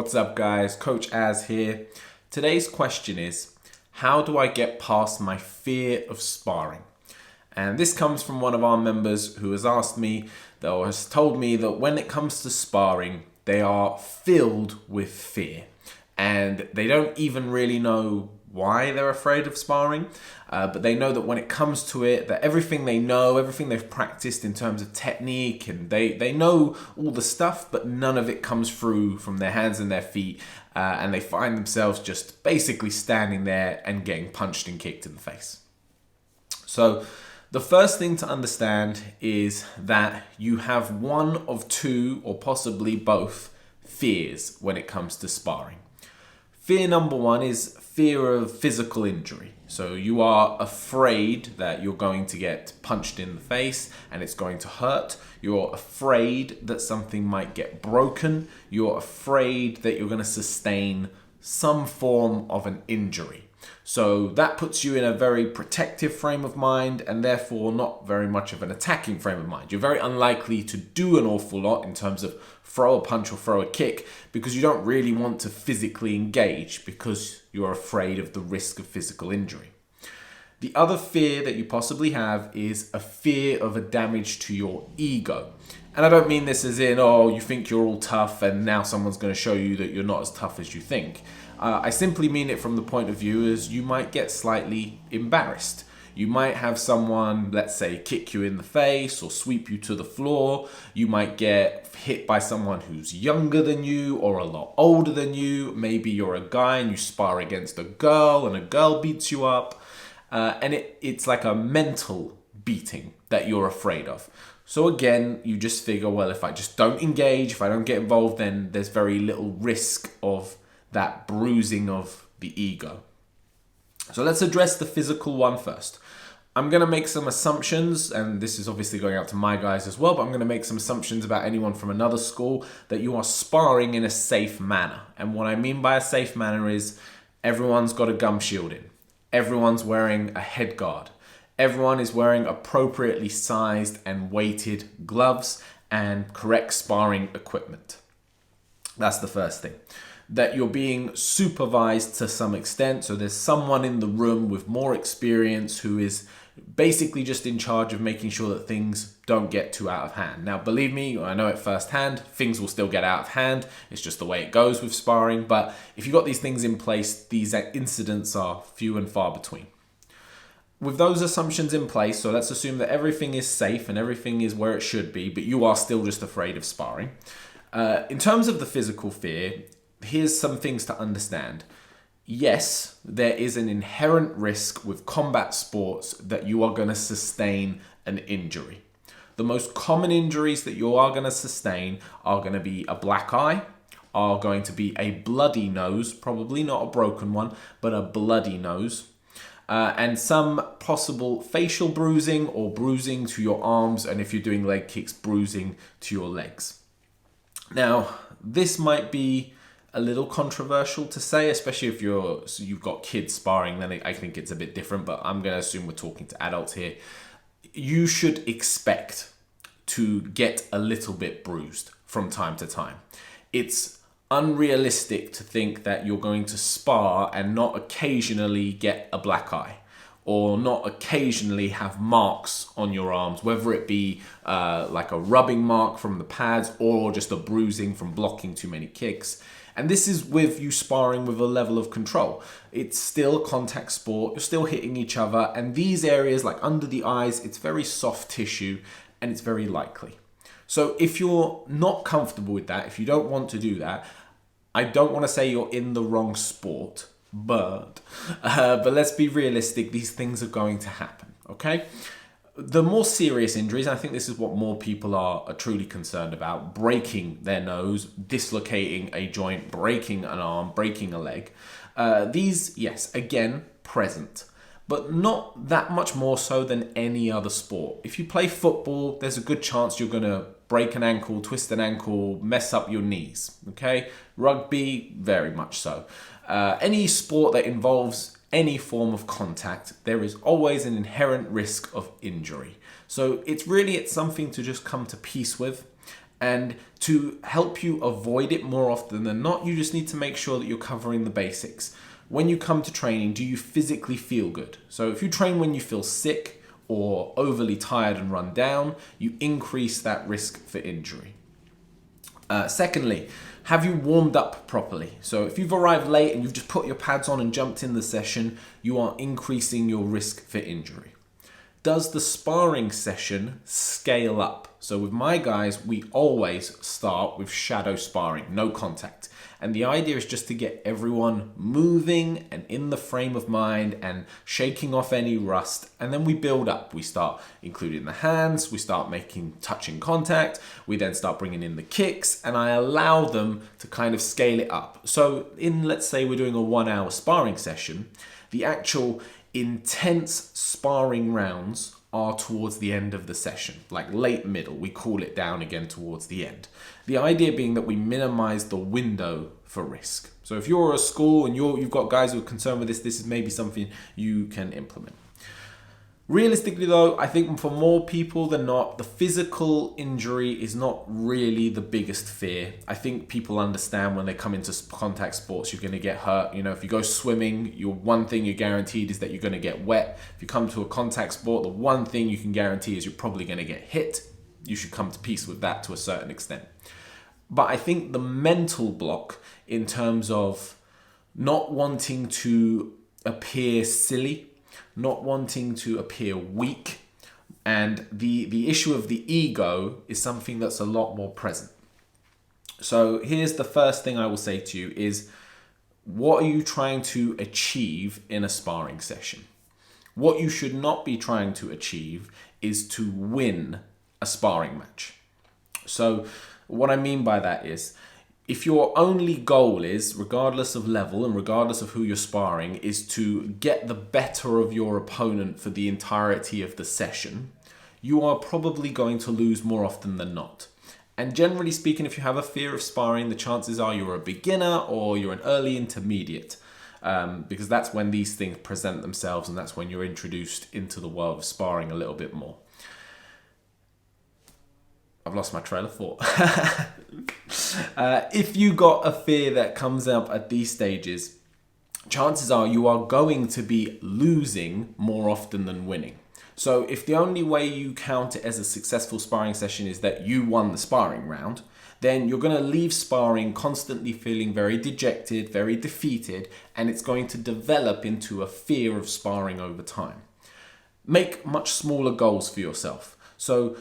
What's up guys, Coach Az here. Today's question is, how do I get past my fear of sparring? And this comes from one of our members who has asked me, or has told me that when it comes to sparring, they are filled with fear. And they don't even really know why they're afraid of sparring, but they know that when it comes to it, that everything they know, everything they've practiced in terms of technique, and they know all the stuff, but none of it comes through from their hands and their feet, and they find themselves just basically standing there and getting punched and kicked in the face. So the first thing to understand is that you have one of two or possibly both fears when it comes to sparring. Fear number one is fear of physical injury. So you are afraid that you're going to get punched in the face and it's going to hurt. You're afraid that something might get broken. You're afraid that you're going to sustain some form of an injury. So that puts you in a very protective frame of mind and therefore not very much of an attacking frame of mind. You're very unlikely to do an awful lot in terms of throw a punch or throw a kick because you don't really want to physically engage because you're afraid of the risk of physical injury. The other fear that you possibly have is a fear of a damage to your ego. And I don't mean this as in, you think you're all tough and now someone's going to show you that you're not as tough as you think. I simply mean it from the point of view as you might get slightly embarrassed. You might have someone, let's say, kick you in the face or sweep you to the floor. You might get hit by someone who's younger than you or a lot older than you. Maybe you're a guy and you spar against a girl and a girl beats you up. And it's like a mental beating that you're afraid of. So again, you just figure, well, if I just don't engage, if I don't get involved, then there's very little risk of that bruising of the ego. So let's address the physical one first. I'm going to make some assumptions, and this is obviously going out to my guys as well, but I'm going to make some assumptions about anyone from another school that you are sparring in a safe manner. And what I mean by a safe manner is everyone's got a gum shield in. Everyone's wearing a head guard. Everyone is wearing appropriately sized and weighted gloves and correct sparring equipment. That's the first thing. That you're being supervised to some extent. So there's someone in the room with more experience who is basically just in charge of making sure that things don't get too out of hand. Now, believe me, I know it firsthand, things will still get out of hand. It's just the way it goes with sparring. But if you've got these things in place, these incidents are few and far between. With those assumptions in place, so let's assume that everything is safe and everything is where it should be, but you are still just afraid of sparring. In terms of the physical fear, here's some things to understand. Yes, there is an inherent risk with combat sports that you are going to sustain an injury. The most common injuries that you are going to sustain are going to be a black eye, are going to be a bloody nose, probably not a broken one, but a bloody nose, and some possible facial bruising or bruising to your arms, and if you're doing leg kicks, bruising to your legs. Now, this might be a little controversial to say, especially if you've got kids sparring, then I think it's a bit different, but I'm going to assume we're talking to adults here. You should expect to get a little bit bruised from time to time. It's unrealistic to think that you're going to spar and not occasionally get a black eye or not occasionally have marks on your arms, whether it be like a rubbing mark from the pads or just a bruising from blocking too many kicks. And this is with you sparring with a level of control. It's still a contact sport. You're still hitting each other. And these areas like under the eyes, it's very soft tissue and it's very likely. So if you're not comfortable with that, if you don't want to do that, I don't want to say you're in the wrong sport, but let's be realistic. These things are going to happen, okay? The more serious injuries, and I think this is what more people are truly concerned about, breaking their nose, dislocating a joint, breaking an arm, breaking a leg. These, yes, again, present, but not that much more so than any other sport. If you play football, there's a good chance you're going to break an ankle, twist an ankle, mess up your knees, okay? Rugby, very much so. Any sport that involves any form of contact, there is always an inherent risk of injury. So it's something to just come to peace with And to help you avoid it more often than not, you just need to make sure that you're covering the basics. When you come to training, do you physically feel good? So if you train when you feel sick or overly tired and run down, you increase that risk for injury. Secondly, have you warmed up properly? So if you've arrived late and you've just put your pads on and jumped in the session, you are increasing your risk for injury. Does the sparring session scale up? So with my guys, we always start with shadow sparring, no contact. And the idea is just to get everyone moving and in the frame of mind and shaking off any rust. And then we build up. We start including the hands, we start making touching contact, we then start bringing in the kicks, and I allow them to kind of scale it up. So let's say we're doing a 1 hour sparring session, the actual intense sparring rounds are towards the end of the session, like late middle. We cool it down again towards the end. The idea being that we minimize the window for risk. So if you're a school and you've got guys who are concerned with this is maybe something you can implement. Realistically though, I think for more people than not, the physical injury is not really the biggest fear. I think people understand when they come into contact sports, you're going to get hurt. You know, if you go swimming, one thing you're guaranteed is that you're going to get wet. If you come to a contact sport, the one thing you can guarantee is you're probably going to get hit. You should come to peace with that to a certain extent. But I think the mental block in terms of not wanting to appear silly, not wanting to appear weak, and the issue of the ego is something that's a lot more present. So here's the first thing I will say to you is, what are you trying to achieve in a sparring session? What you should not be trying to achieve is to win a sparring match. So what I mean by that is, if your only goal is, regardless of level and regardless of who you're sparring, is to get the better of your opponent for the entirety of the session, you are probably going to lose more often than not. And generally speaking, if you have a fear of sparring, the chances are you're a beginner or you're an early intermediate, because that's when these things present themselves and that's when you're introduced into the world of sparring a little bit more. I've lost my trail of thought. If you got a fear that comes up at these stages, chances are you are going to be losing more often than winning. So if the only way you count it as a successful sparring session is that you won the sparring round, then you're going to leave sparring constantly feeling very dejected, very defeated, and it's going to develop into a fear of sparring over time. Make much smaller goals for yourself. So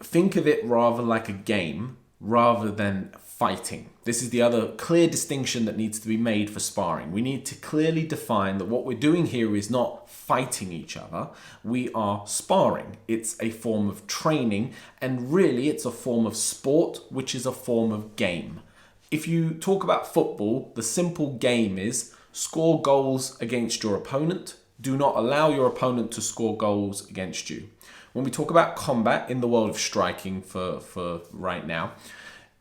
think of it rather like a game rather than fighting. This is the other clear distinction that needs to be made for sparring. We need to clearly define that what we're doing here is not fighting each other. We are sparring. It's a form of training, and really it's a form of sport, which is a form of game. If you talk about football, the simple game is score goals against your opponent. Do not allow your opponent to score goals against you. When we talk about combat in the world of striking for right now,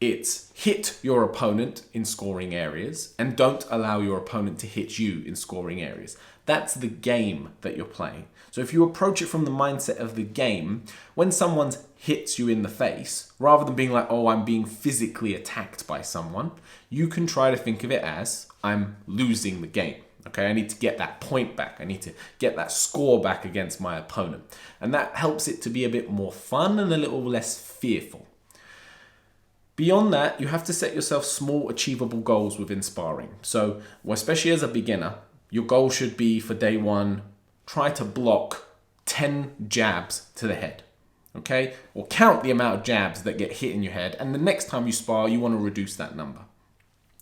it's hit your opponent in scoring areas and don't allow your opponent to hit you in scoring areas. That's the game that you're playing. So if you approach it from the mindset of the game, when someone hits you in the face, rather than being like, oh, I'm being physically attacked by someone, you can try to think of it as, I'm losing the game. Okay, I need to get that point back. I need to get that score back against my opponent. And that helps it to be a bit more fun and a little less fearful. Beyond that, you have to set yourself small, achievable goals within sparring. So, especially as a beginner, your goal should be for day one, try to block 10 jabs to the head. Okay? Or count the amount of jabs that get hit in your head. And the next time you spar, you want to reduce that number.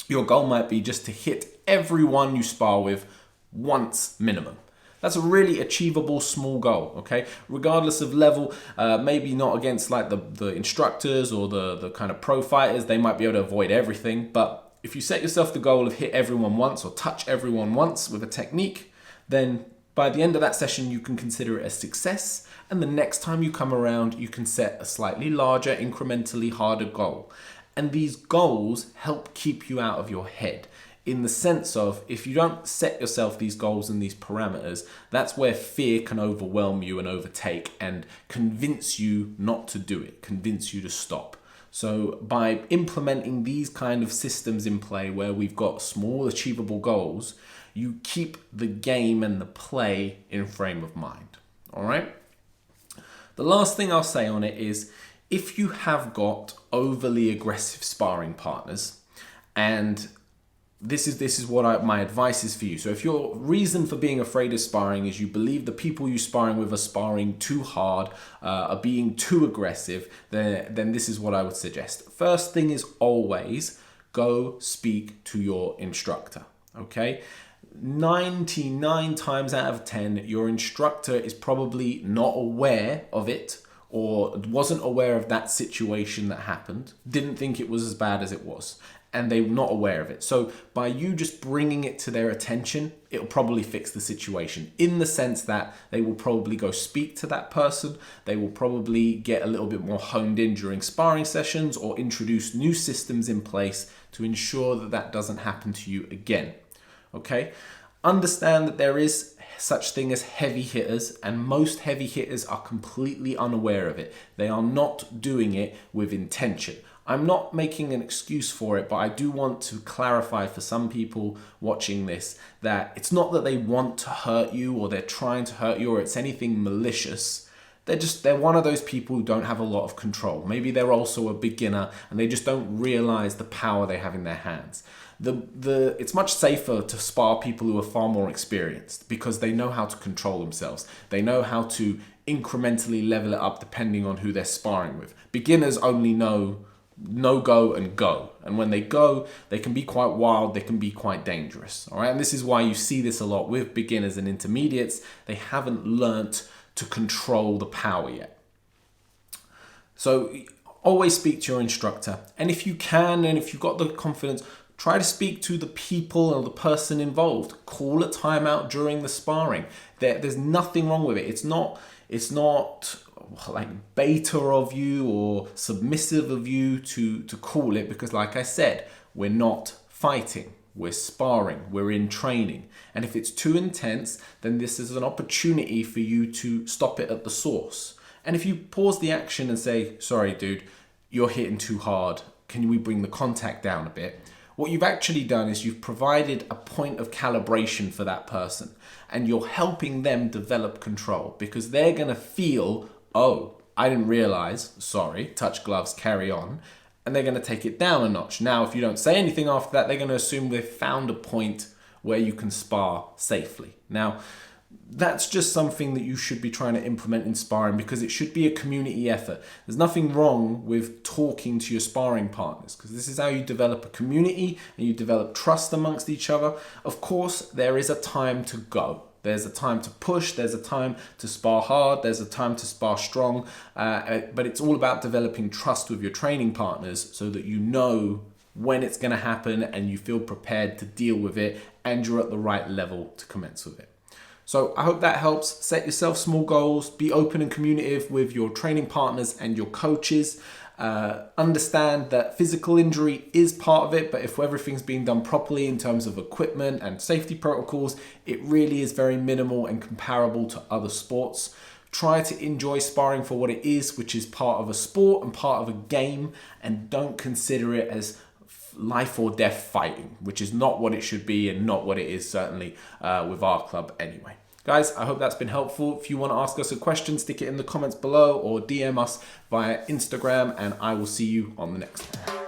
Your goal might be just to hit everyone you spar with once minimum. That's a really achievable small goal, okay? Regardless of level, maybe not against like the instructors or the kind of pro fighters, they might be able to avoid everything. But if you set yourself the goal of hit everyone once or touch everyone once with a technique, then by the end of that session, you can consider it a success. And the next time you come around, you can set a slightly larger, incrementally harder goal. And these goals help keep you out of your head, in the sense of, if you don't set yourself these goals and these parameters, that's where fear can overwhelm you and overtake and convince you not to do it, convince you to stop. So by implementing these kind of systems in play where we've got small achievable goals, you keep the game and the play in frame of mind. All right. The last thing I'll say on it is, if you have got overly aggressive sparring partners, and this is what my advice is for you. So if your reason for being afraid of sparring is you believe the people you're sparring with are sparring too hard, are being too aggressive, then this is what I would suggest. First thing is always go speak to your instructor, okay? 99 times out of 10, your instructor is probably not aware of it or wasn't aware of that situation that happened, didn't think it was as bad as it was, and they were not aware of it. So by you just bringing it to their attention, it'll probably fix the situation, in the sense that they will probably go speak to that person. They will probably get a little bit more honed in during sparring sessions or introduce new systems in place to ensure that that doesn't happen to you again. Okay? Understand that there is such thing as heavy hitters, and most heavy hitters are completely unaware of it. They are not doing it with intention. I'm not making an excuse for it, but I do want to clarify for some people watching this that it's not that they want to hurt you or they're trying to hurt you or it's anything malicious. They're one of those people who don't have a lot of control. Maybe they're also a beginner and they just don't realize the power they have in their hands. It's much safer to spar people who are far more experienced because they know how to control themselves. They know how to incrementally level it up depending on who they're sparring with. Beginners only know no go and go, and when they go, they can be quite wild, they can be quite dangerous. All right, and this is why you see this a lot with beginners and intermediates. They haven't learnt to control the power yet. So always speak to your instructor, and if you can, and if you've got the confidence, try to speak to the people or the person involved. Call a timeout during the sparring. There's nothing wrong with it. It's not like beta of you or submissive of you to call it, because like I said, we're not fighting, we're sparring, we're in training. And if it's too intense, then this is an opportunity for you to stop it at the source. And if you pause the action and say, sorry dude, you're hitting too hard, can we bring the contact down a bit? What you've actually done is you've provided a point of calibration for that person, and you're helping them develop control, because they're going to feel, oh, I didn't realize, sorry, touch gloves, carry on, and they're going to take it down a notch. Now, if you don't say anything after that, they're going to assume they've found a point where you can spar safely. Now, that's just something that you should be trying to implement in sparring, because it should be a community effort. There's nothing wrong with talking to your sparring partners, because this is how you develop a community and you develop trust amongst each other. Of course, there is a time to go. There's a time to push, there's a time to spar hard, there's a time to spar strong, but it's all about developing trust with your training partners so that you know when it's going to happen and you feel prepared to deal with it and you're at the right level to commence with it. So I hope that helps. Set yourself small goals, be open and communicative with your training partners and your coaches. Understand that physical injury is part of it, but if everything's being done properly in terms of equipment and safety protocols, it really is very minimal and comparable to other sports. Try to enjoy sparring for what it is, which is part of a sport and part of a game, and don't consider it as life or death fighting, which is not what it should be and not what it is, certainly with our club anyway. Guys, I hope that's been helpful. If you want to ask us a question, stick it in the comments below or DM us via Instagram, and I will see you on the next one.